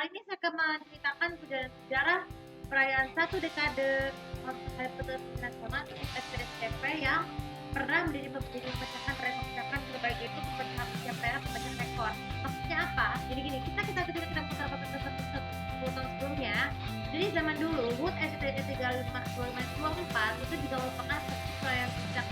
Kali ini saya akan menceritakan perjalanan sejarah perayaan satu dekade konser peterus nasional SPSCP yang pernah menjadi pemecahkan rekor terbaik itu pemecahan pencapaian pemecahkan rekor. Maksudnya apa? Jadi gini, kita putar balik ke 10 tahun sebelumnya. Jadi zaman dulu HUT STI 3524 itu juga merupakan satu perayaan puncak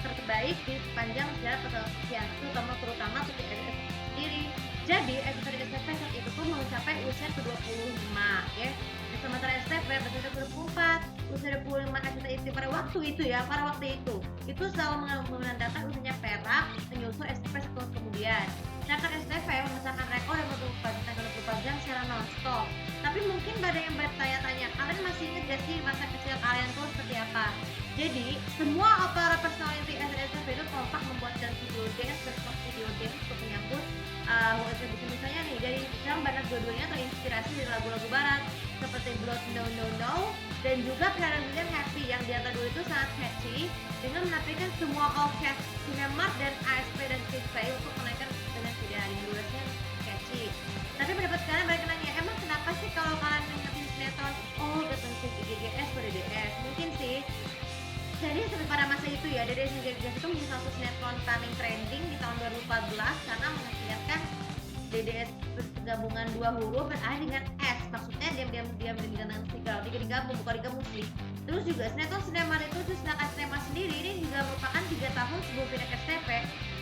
terbaik di sepanjang sejarah pertelevisian, terutama untuk RRI sendiri. Jadi STI saat itu pun mencapai usia ke-25 ya. Sementara STP bersama ke-24, usia 25 STI pada waktu itu selalu menandakan usianya perak, menyusul STP 1 tahun kemudian. Sedangkan STP memecahkan rekor yang 24 jam secara non-stop. Tapi mungkin ada yang bertanya-tanya, kalian masih ingat gak sih masa kecil kalian tuh seperti apa? Jadi, semua para personality STP itu kompak membuatkan video dance untuk menyambut misalnya nih, dari yang banyak dua-duanya terinspirasi dari lagu-lagu barat seperti Blood No No No dan juga Paranoid Happy yang di antara dua itu sangat catchy dengan menampilkan semua all cast Cinemark dan ASP dan Kidsplay untuk menaikkan dengan video hari durasinya catchy. Tapi pendapat kalian, mereka nanya, emang kenapa sih kalau kalian ngingetin sinetron datang ke GGS atau DDS? Mungkin sih. Jadi pada masa itu ya, DDS dan GGS itu menjadi satu sinetron paling trending di tahun 2014 karena mengakibatkan DDS gabungan dua huruf dan akhir dengan S, maksudnya diam dengan tiga digabung, bukan digabung sih. Terus juga sinetron sinema itu sedangkan sinema sendiri ini juga merupakan 3 tahun sebelum pindah ke STP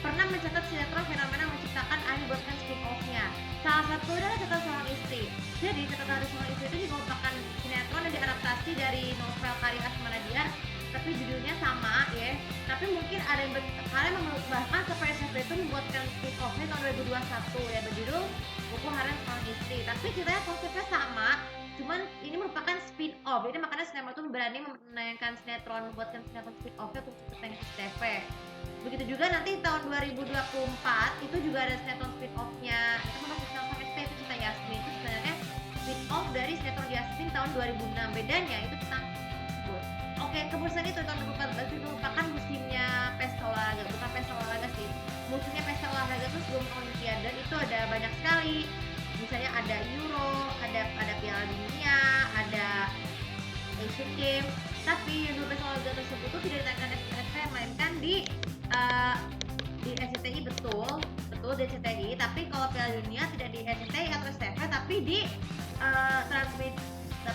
pernah mencatat sinetron fenomena menciptakan akhir buatkan spin-off-nya. Salah satu adalah Catatan Seorang Istri. Jadi Catatan Seorang Istri itu juga merupakan sinetron yang diadaptasi dari novel karya Asma Nadia, tapi judulnya sama ya. Tapi mungkin ada yang kalian bahkan sampai SCP itu membuatkan spin-off-nya tahun 2021 ya, berjudul Buku Harian Seorang Istri. Tapi ceritanya konsepnya sama, cuman ini merupakan spin-off. Jadi makanya sinema itu berani menayangkan sinetron, membuatkan sinetron spin-off-nya untuk pertanyaan SCP. Begitu juga nanti tahun 2024 itu juga ada sinetron spin-off-nya. Itu masih sinetron SCP itu Cinta Yasmin. Itu sebenarnya spin-off dari sinetron Yasmin tahun 2006. Bedanya itu tentang Oke, kemudian itu tahun 2014 itu merupakan musimnya pesta olahraga, bukan pesta olahraga sih. Musimnya pesta olahraga itu sebelum Olimpiade itu ada banyak sekali. Misalnya ada Euro, ada Piala Dunia, ada Asian Games. Tapi yang dua pesta olahraga tersebut itu tidak ditayangkan di SCTV, melainkan di SCTI betul di SCTI. Tapi kalau Piala Dunia tidak di SCTI atau SCTV, tapi di transmit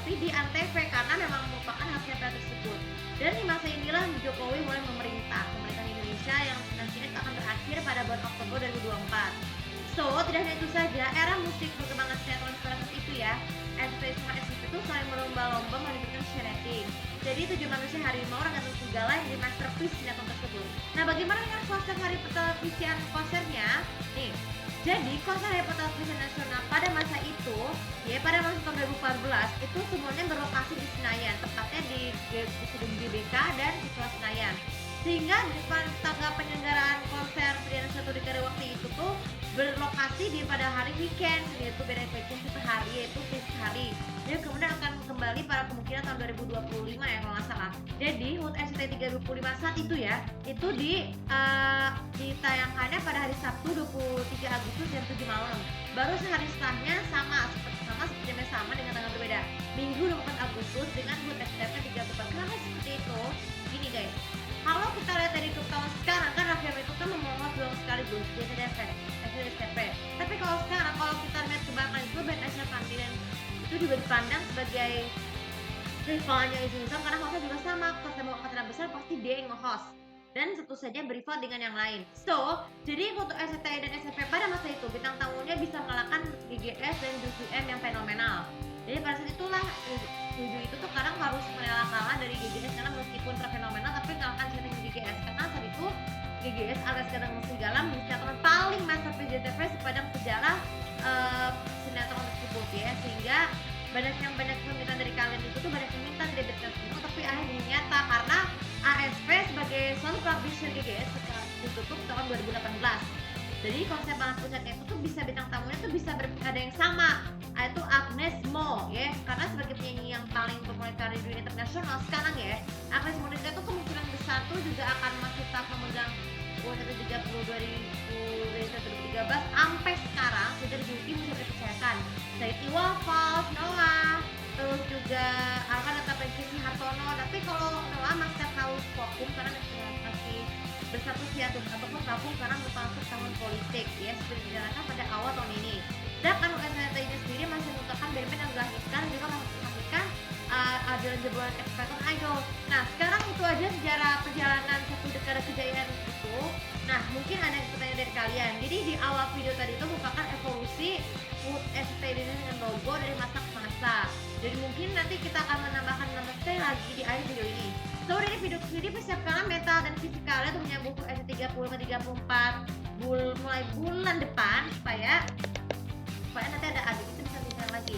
di Antv karena memang merupakan hasil piala tersebut. Dan di masa inilah Jokowi mulai pemerintahan Indonesia yang nantinya akan berakhir pada bulan Oktober 2024. So, tidak hanya itu saja, era musik perkembangan sinetron saat itu ya, SCTV sama SCTV itu saling berlomba-lomba menunjukkan rating. Jadi 7 Manusia Harimau Rangga Segala yang jadi masterpiece sinetron tersebut. Nah, bagaimana dengan konser hari pertelevisian konsernya? Nih, jadi konser hari pertelevisian nasional pada masa itu, ya pada masa tahun 2014 itu semuanya berlokasi di Senayan, tepatnya di gedung GBK dan di Istora Senayan. Sehingga di tanggal penyelenggaraan konser perdana satu dekade waktu itu tuh berlokasi di pada hari weekend, yaitu beda weekend itu hari, yaitu fixed hari. Jadi kemudian akan kembali pada kemungkinan tahun 2025 ya kalau nggak salah. Jadi HUT SCTI 325 saat itu ya, itu ditayangkannya pada hari Sabtu 23 Agustus jam 7 malam. Baru sehari setelahnya sama jamnya sama dengan tanggal berbeda. Minggu 24 Agustus dengan HUT SCTI 325. Kenapa seperti itu? Gini guys, kalau kita lihat dari tahun sekarang kan Raffi itu kan memohon doang sekaligus di SCTP. Tapi kalau sekarang kalau kita lihat ke belakang itu band Asia Pandian itu juga dipandang sebagai rivalnya Izzy karena hostnya juga sama. Kalau mau acara besar pasti dia yang nge-host dan tentu saja berival dengan yang lain. So, jadi untuk SCTI dan SCP pada masa itu bintang tamunya bisa mengalahkan GGS dan JUM yang fenomenal. Jadi pada saat itulah Juju itu tuh sekarang harus mengalah kalah dari GGS karena meskipun terfenomenal tapi mengalahkan setting GGS karena saat itu GGS alias Gadang Serigala mencatatkan paling masterpiece JTV sepanjang sejarah sinetron tersebut ya, sehingga banyak permintaan dari kalian itu tuh banyak yang minta tidak semua tapi akhirnya nyata karena ASP sebagai sole publisher GGS ditutup tahun 2018. Jadi konsep Panas Pusatnya itu tuh bisa bintang tamunya tuh bisa ada yang sama, yaitu Agnes Mo ya, karena sebagai penyanyi yang paling populer di dunia internasional sekarang ya, Agnes Mo itu kemungkinan besar tuh juga akan masih tetap memegang U130 2013 sampai sekarang sudah mungkin bisa dipercayakan. misalkan Said Iwa Fals, Noah, terus juga Arman atau Pensi Hartono. Tapi kalau Noah masih harus fokus karena masih bersatu siatu ataupun gabung karena merupakan tahun politik ya seperti dijalankan pada awal tahun ini. Sedangkan UNSCT ini sendiri masih merupakan band yang dilahirkan juga menghasilkan adegan jebolan X-Factor Idol. Nah sekarang itu aja sejarah perjalanan satu dekade kejayaan itu. Nah mungkin ada yang pertanyaan dari kalian. Jadi di awal video tadi itu merupakan evolusi UNSCT ini dengan logo dari masa ke masa. Jadi mungkin nanti kita akan menambahkan nama stay lagi di akhir video ini. So dari video sendiri persiapkan mental dan fisikal untuk menyambut S30-34 mulai bulan depan supaya nanti ada adik itu bisa bicara lagi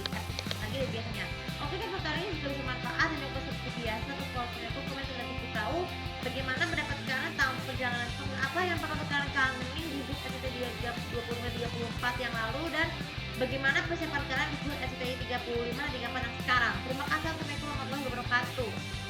dari biasanya. Oke deh, kali ini juga bisa manfaat dan juga seperti biasa untuk kalau komen sudah kita tahu bagaimana mendapatkan tahun perjalanan apa yang pernah kalian kangenin di hidup SCTI 25-34 yang lalu dan bagaimana persiapan kalian di SCTI 35 di kapan sekarang. Terima kasih. Assalamualaikum warahmatullahi wabarakatuh.